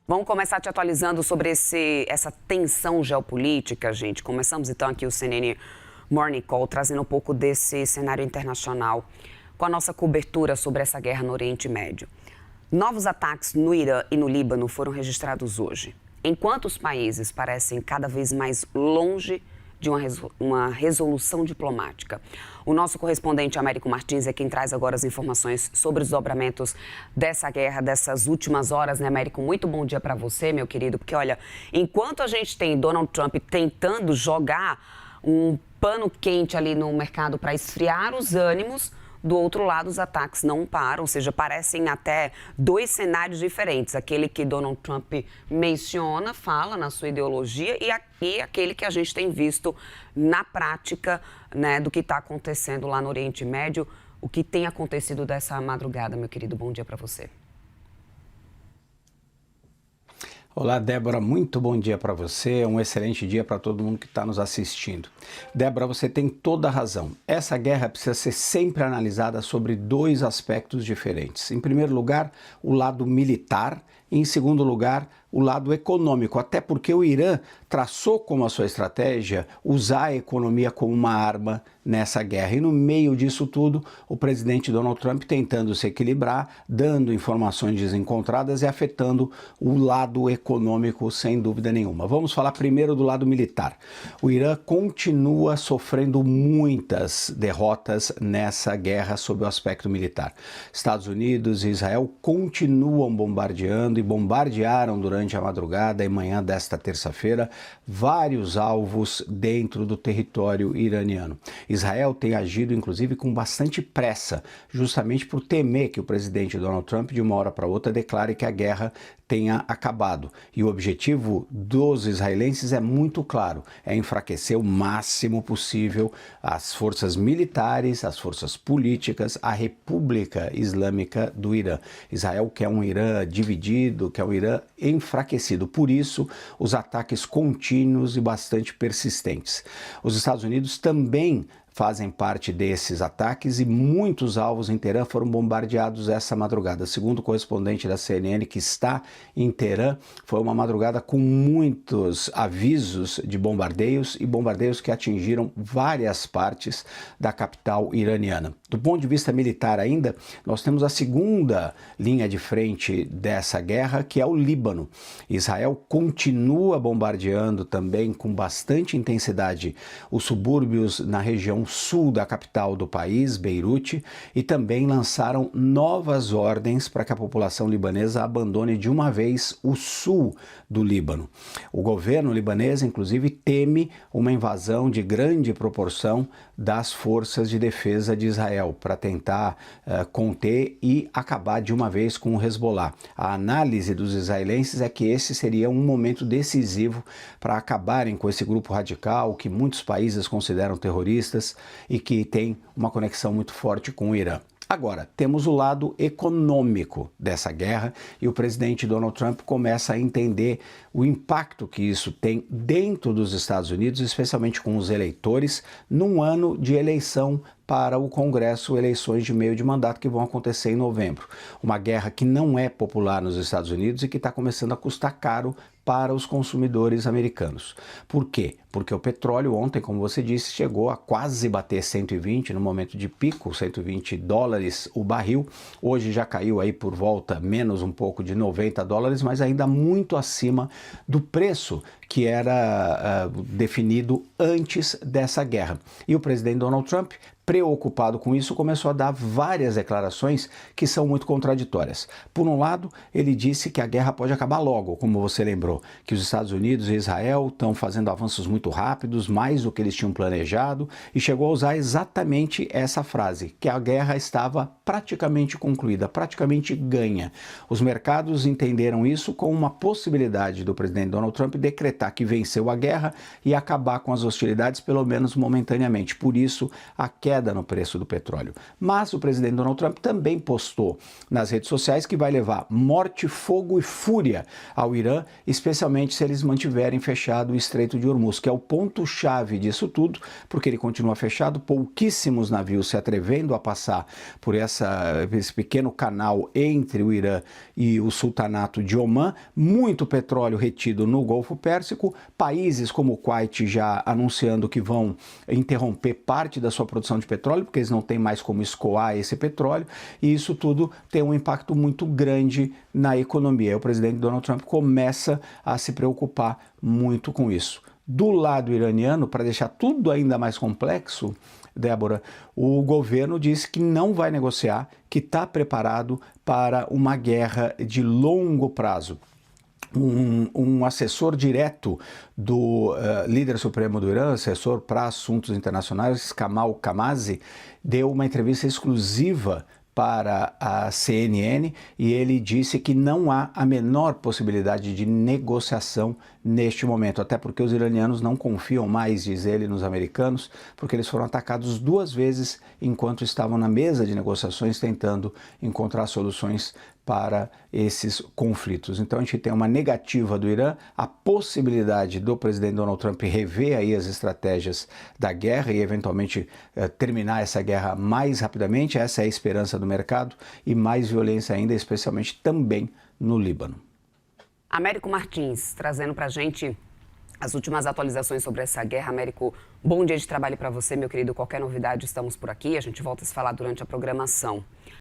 Vamos começar te atualizando sobre essa tensão geopolítica, gente. Começamos então aqui o CNN Morning Call, trazendo um pouco desse cenário internacional, com a nossa cobertura sobre essa guerra no Oriente Médio. Novos ataques no Irã e no Líbano foram registrados hoje, enquanto os países parecem cada vez mais longe de uma resolução diplomática. O nosso correspondente Américo Martins é quem traz agora as informações sobre os desdobramentos dessa guerra, dessas últimas horas, né, Américo? Muito bom dia para você, meu querido, porque olha, enquanto a gente tem Donald Trump tentando jogar um pano quente ali no mercado para esfriar os ânimos, do outro lado, os ataques não param, ou seja, parecem até dois cenários diferentes. Aquele que Donald Trump menciona, fala na sua ideologia e aquele que a gente tem visto na prática, né, do que está acontecendo lá no Oriente Médio. O que tem acontecido dessa madrugada, meu querido? Bom dia para você. Olá, Débora, muito bom dia para você, um excelente dia para todo mundo que está nos assistindo. Débora, você tem toda a razão. Essa guerra precisa ser sempre analisada sobre dois aspectos diferentes. Em primeiro lugar, o lado militar e, em segundo lugar, o lado econômico, até porque o Irã traçou como a sua estratégia usar a economia como uma arma nessa guerra. E no meio disso tudo, o presidente Donald Trump tentando se equilibrar, dando informações desencontradas e afetando o lado econômico, sem dúvida nenhuma. Vamos falar primeiro do lado militar. O Irã continua sofrendo muitas derrotas nessa guerra sob o aspecto militar. Estados Unidos e Israel continuam bombardeando e bombardearam durante a madrugada e manhã desta terça-feira vários alvos dentro do território iraniano. Israel tem agido, inclusive, com bastante pressa, justamente por temer que o presidente Donald Trump, de uma hora para outra, declare que a guerra tenha acabado. E o objetivo dos israelenses é muito claro, é enfraquecer o máximo possível as forças militares, as forças políticas, a República Islâmica do Irã. Israel quer um Irã dividido, quer um Irã enfraquecido. Por isso, os ataques contínuos e bastante persistentes. Os Estados Unidos também fazem parte desses ataques e muitos alvos em Teherã foram bombardeados essa madrugada. Segundo o correspondente da CNN que está em Teherã, foi uma madrugada com muitos avisos de bombardeios e bombardeios que atingiram várias partes da capital iraniana. Do ponto de vista militar ainda, nós temos a segunda linha de frente dessa guerra, que é o Líbano. Israel continua bombardeando também com bastante intensidade os subúrbios na região sul da capital do país, Beirute, e também lançaram novas ordens para que a população libanesa abandone de uma vez o sul do Líbano. O governo libanês, inclusive, teme uma invasão de grande proporção das forças de defesa de Israel para tentar conter e acabar de uma vez com o Hezbollah. A análise dos israelenses é que esse seria um momento decisivo para acabarem com esse grupo radical que muitos países consideram terroristas e que tem uma conexão muito forte com o Irã. Agora, temos o lado econômico dessa guerra e o presidente Donald Trump começa a entender o impacto que isso tem dentro dos Estados Unidos, especialmente com os eleitores, num ano de eleição para o Congresso, eleições de meio de mandato que vão acontecer em novembro. Uma guerra que não é popular nos Estados Unidos e que está começando a custar caro para os consumidores americanos. Por quê? Porque o petróleo ontem, como você disse, chegou a quase bater 120 no momento de pico, 120 dólares o barril. Hoje já caiu aí por volta menos um pouco de 90 dólares, mas ainda muito acima do preço que era definido antes dessa guerra. E o presidente Donald Trump, preocupado com isso, começou a dar várias declarações que são muito contraditórias. Por um lado, ele disse que a guerra pode acabar logo, como você lembrou, que os Estados Unidos e Israel estão fazendo avanços muito rápidos, mais do que eles tinham planejado, e chegou a usar exatamente essa frase, que a guerra estava praticamente concluída, praticamente ganha. Os mercados entenderam isso como uma possibilidade do presidente Donald Trump decretar que venceu a guerra e acabar com as hostilidades, pelo menos momentaneamente. Por isso, a queda queda no preço do petróleo. Mas o presidente Donald Trump também postou nas redes sociais que vai levar morte, fogo e fúria ao Irã, especialmente se eles mantiverem fechado o Estreito de Hormuz, que é o ponto-chave disso tudo, porque ele continua fechado, pouquíssimos navios se atrevendo a passar por esse pequeno canal entre o Irã e o Sultanato de Omã, muito petróleo retido no Golfo Pérsico, países como o Kuwait já anunciando que vão interromper parte da sua produção de petróleo, porque eles não têm mais como escoar esse petróleo, e isso tudo tem um impacto muito grande na economia. O presidente Donald Trump começa a se preocupar muito com isso. Do lado iraniano, para deixar tudo ainda mais complexo, Débora, o governo disse que não vai negociar, que está preparado para uma guerra de longo prazo. Um assessor direto do líder supremo do Irã, assessor para assuntos internacionais, Kamal Kamazi, deu uma entrevista exclusiva para a CNN e ele disse que não há a menor possibilidade de negociação neste momento, até porque os iranianos não confiam mais, diz ele, nos americanos, porque eles foram atacados 2 vezes enquanto estavam na mesa de negociações tentando encontrar soluções para esses conflitos. Então a gente tem uma negativa do Irã, a possibilidade do presidente Donald Trump rever aí as estratégias da guerra e eventualmente terminar essa guerra mais rapidamente, essa é a esperança do mercado, e mais violência ainda, especialmente também no Líbano. Américo Martins, trazendo para a gente as últimas atualizações sobre essa guerra. Américo, bom dia de trabalho para você, meu querido. Qualquer novidade, estamos por aqui. A gente volta a se falar durante a programação.